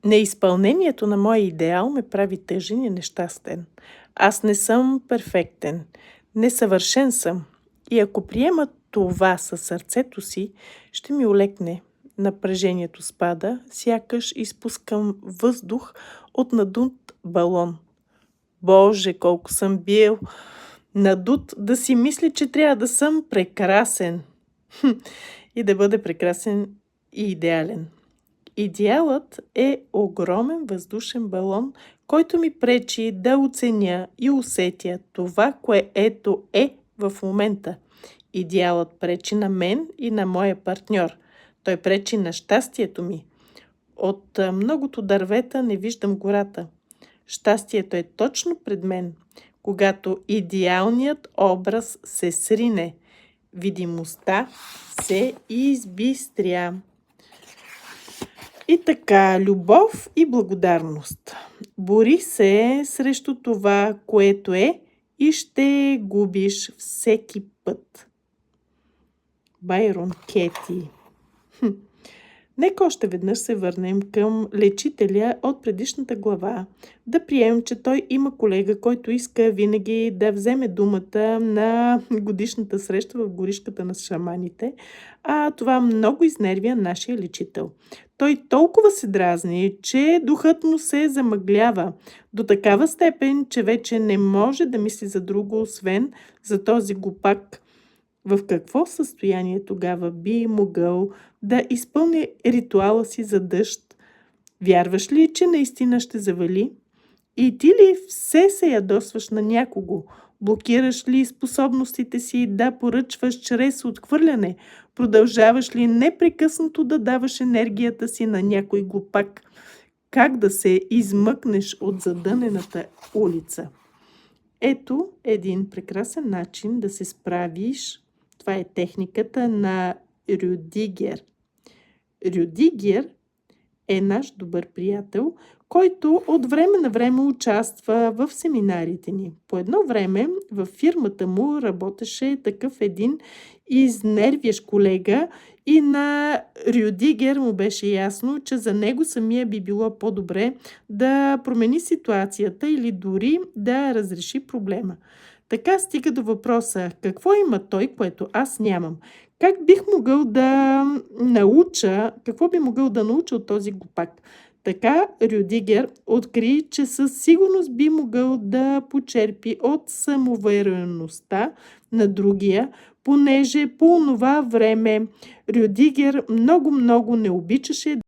Неизпълнението на моя идеал ме прави тъжен и нещастен. Аз не съм перфектен. Несъвършен съм. И ако приема това със сърцето си, ще ми олекне. Напрежението спада, сякаш изпускам въздух от надут балон. Боже, колко съм бил надут да си мисля, че трябва да съм прекрасен. И да бъде прекрасен и идеален. Идеалът е огромен въздушен балон, който ми пречи да оценя и усетя това, което е в момента. Идеалът пречи на мен и на моя партньор. Той пречи на щастието ми. От многото дървета не виждам гората. Щастието е точно пред мен, когато идеалният образ се срине. Видимостта се избистря. И така, любов и благодарност. Бори се срещу това, което е, и ще губиш всеки път. Байрон Кети. Нека още веднъж се върнем към лечителя от предишната глава. Да приемем, че той има колега, който иска винаги да вземе думата на годишната среща в горишката на шаманите, а това много изнервя нашия лечител. Той толкова се дразни, че духът му се замъглява до такава степен, че вече не може да мисли за друго, освен за този глупак. В какво състояние тогава би могъл да изпълни ритуала си за дъжд? Вярваш ли, че наистина ще завали? И ти ли все се ядосваш на някого? Блокираш ли способностите си да поръчваш чрез отхвърляне? Продължаваш ли непрекъснато да даваш енергията си на някой глупак? Как да се измъкнеш от задънената улица? Ето един прекрасен начин да се справиш. Това е техниката на Рюдигер. Рюдигер е наш добър приятел, който от време на време участва в семинарите ни. По едно време във фирмата му работеше такъв един изнервящ колега и на Рюдигер му беше ясно, че за него самия би било по-добре да промени ситуацията или дори да разреши проблема. Така стига до въпроса: какво има той, което аз нямам? Как бих могъл да науча, какво би могъл да науча от този глупак? Така Рюдигер откри, че със сигурност би могъл да почерпи от самоувереността на другия, понеже по онова време Рюдигер много не обичаше